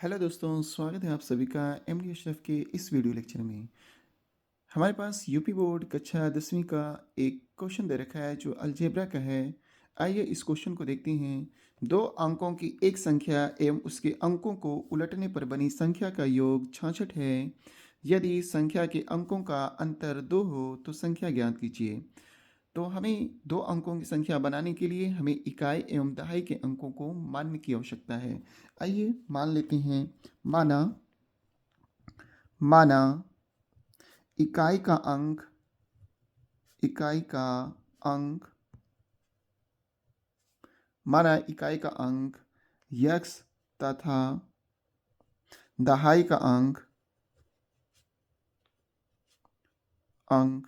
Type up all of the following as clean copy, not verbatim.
Hello दोस्तों, स्वागत है आप सभी का एमडी अशरफ के इस वीडियो लेक्चर में। हमारे पास यूपी बोर्ड कक्षा 10वीं का एक क्वेश्चन दे रखा है जो अलजेब्रा का है। आइए इस क्वेश्चन को देखते हैं। दो अंकों की एक संख्या एवं उसके अंकों को उलटने पर बनी संख्या का योग 66 है। यदि संख्या के अंकों का अंतर 2 हो तो संख्या ज्ञात कीजिए। तो हमें दो अंकों की संख्या बनाने के लिए हमें इकाई एवं दहाई के अंकों को मानने की आवश्यकता है। आइए मान लेते हैं। माना माना इकाई का अंक इकाई का अंक माना इकाई का अंक यक्स तथा दहाई का अंक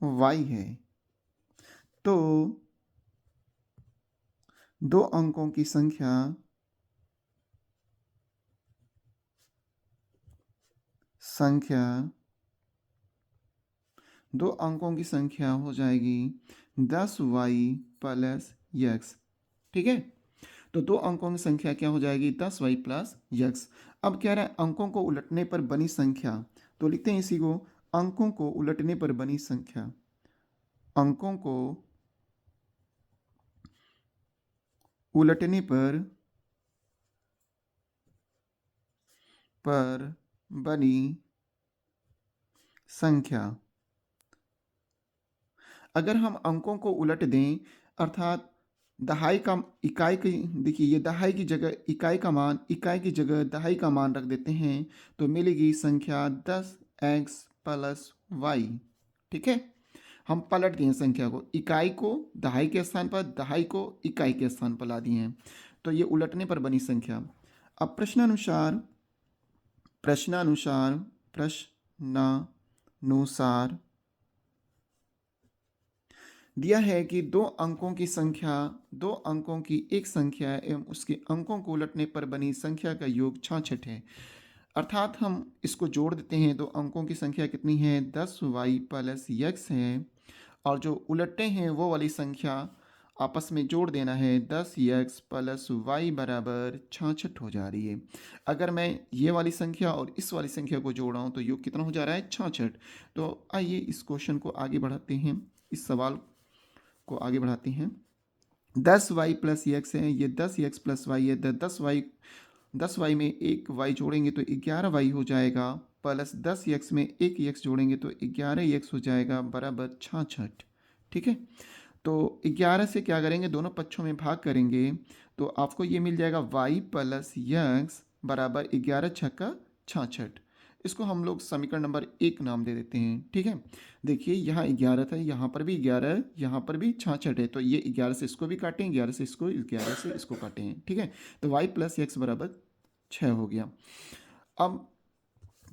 वाई है। तो दो अंकों की संख्या दो अंकों की संख्या हो जाएगी 10y प्लस यक्स। ठीक है, तो दो अंकों की संख्या क्या हो जाएगी 10y प्लस यक्स। अब कह रहा है अंकों को उलटने पर बनी संख्या, तो लिखते हैं इसी को। अंकों को उलटने पर बनी संख्या, अंकों को उलटने पर बनी संख्या। अगर हम अंकों को उलट दें, अर्थात दहाई का इकाई की, देखिए ये दहाई की जगह इकाई का मान, इकाई की जगह दहाई का मान रख देते हैं तो मिलेगी संख्या 10x प्लस वाई। ठीक है, हम पलट दिए संख्या को, इकाई को दहाई के स्थान पर, दहाई को इकाई के स्थान पर ला दिए हैं, तो ये उलटने पर बनी संख्या। अब प्रश्नानुसार प्रश्नानुसार प्रश्नानुसार दिया है कि दो अंकों की एक संख्या एवं उसके अंकों को उलटने पर बनी संख्या का योग 66 है। अर्थात हम इसको जोड़ देते हैं, दो अंकों की संख्या कितनी है 10y प्लस यक्स है, और जो उलटे हैं वो वाली संख्या आपस में जोड़ देना है, 10x प्लस वाई बराबर 66 हो जा रही है। अगर मैं ये वाली संख्या और इस वाली संख्या को जोड़ रहा हूँ तो योग कितना हो जा रहा है 66। तो आइए इस क्वेश्चन को आगे बढ़ाते हैं, इस सवाल को आगे बढ़ाते हैं। 10y प्लस यक्स है, ये 10x प्लस वाई है। 10y में एक y जोड़ेंगे तो 11y हो जाएगा, प्लस 10x में एक x जोड़ेंगे तो 11x हो जाएगा बराबर 66। ठीक है, तो 11 से क्या करेंगे, दोनों पक्षों में भाग करेंगे तो आपको ये मिल जाएगा y प्लस यक्स बराबर 11 छक्का 66। इसको हम लोग समीकरण नंबर 1 नाम दे देते हैं। ठीक है, देखिए यहाँ 11 था, यहाँ पर भी 11, यहाँ पर भी 66 है, तो ये 11 से इसको भी काटें, 11 से इसको, 11 से इसको काटें। ठीक है, तो y प्लस यक्स बराबर 6 हो गया। अब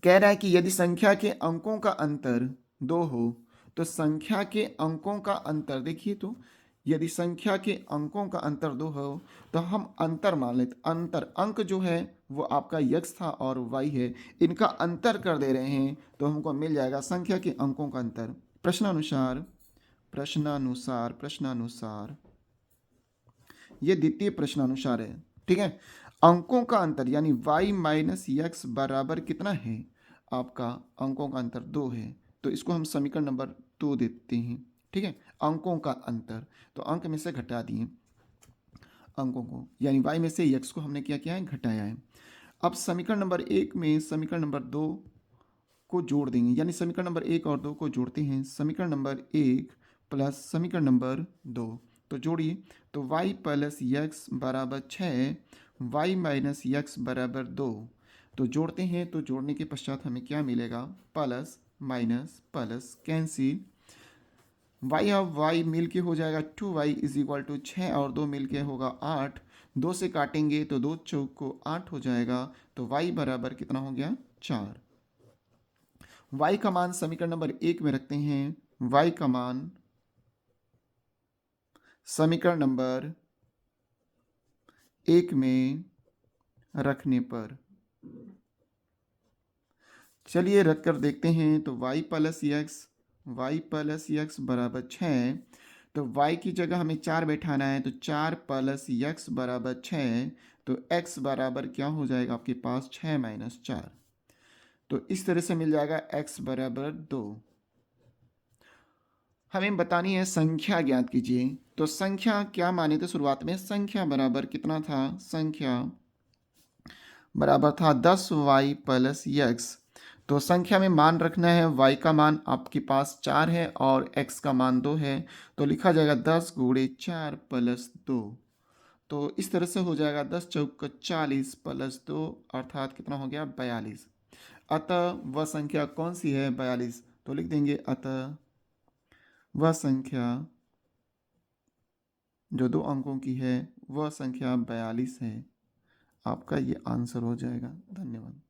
कह रहा है कि यदि संख्या के अंकों का अंतर 2 हो तो संख्या के अंकों का अंतर, देखिए तो यदि संख्या के अंकों का अंतर 2 हो तो हम अंतर मान लेते, अंतर अंक जो है वो आपका यक्स था और वाई है, इनका अंतर कर दे रहे हैं तो हमको मिल जाएगा संख्या के अंकों का अंतर। प्रश्नानुसार प्रश्नानुसार प्रश्नानुसार ये द्वितीय प्रश्नानुसार है। ठीक है, अंकों का अंतर यानी y माइनस यक्स बराबर कितना है, आपका अंकों का अंतर 2 है, तो इसको हम समीकरण नंबर 2 देते हैं। ठीक है, अंकों का अंतर, तो अंक में से घटा दिए अंकों को, यानी y में से यक्स को हमने क्या किया है, घटाया है। अब समीकरण नंबर 1 में समीकरण नंबर 2 को जोड़ देंगे, यानी समीकरण नंबर 1 और 2 को जोड़ते हैं, समीकरण नंबर 1 प्लस समीकरण नंबर 2, तो जोड़िए, तो y प्लस यक्स बराबर 6, y माइनस यक्स बराबर 2, तो जोड़ते हैं, तो जोड़ने के पश्चात हमें क्या मिलेगा, plus minus plus cancel, y और y मिल के हो जाएगा 2y इज इक्वल टू 6 और 2 मिल के होगा 8, 2 से काटेंगे तो 2 चौक को 8 हो जाएगा, तो y बराबर कितना हो गया 4। y का मान समीकरण नंबर 1 में रखते हैं, y का मान समीकरण नंबर 1 में रखने पर, चलिए रख कर देखते हैं, तो y प्लस यक्स बराबर 6, तो y की जगह हमें 4 बैठाना है, तो 4 प्लस x बराबर 6, तो x बराबर क्या हो जाएगा आपके पास 6 माइनस 4। तो इस तरह से मिल जाएगा x बराबर 2। हमें बतानी है संख्या ज्ञात कीजिए। तो संख्या क्या माने थे शुरुआत में, संख्या बराबर कितना था, संख्या बराबर था 10y प्लस x। तो संख्या में मान रखना है, y का मान आपके पास 4 है और x का मान 2 है, तो लिखा जाएगा 10 गुणे 4 प्लस 2। तो इस तरह से हो जाएगा 10 चौक 40 प्लस 2, अर्थात कितना हो गया 42। अतः वह संख्या कौन सी है, 42। तो लिख देंगे अतः वह संख्या जो 2 अंकों की है वह संख्या 42 है। आपका ये आंसर हो जाएगा। धन्यवाद।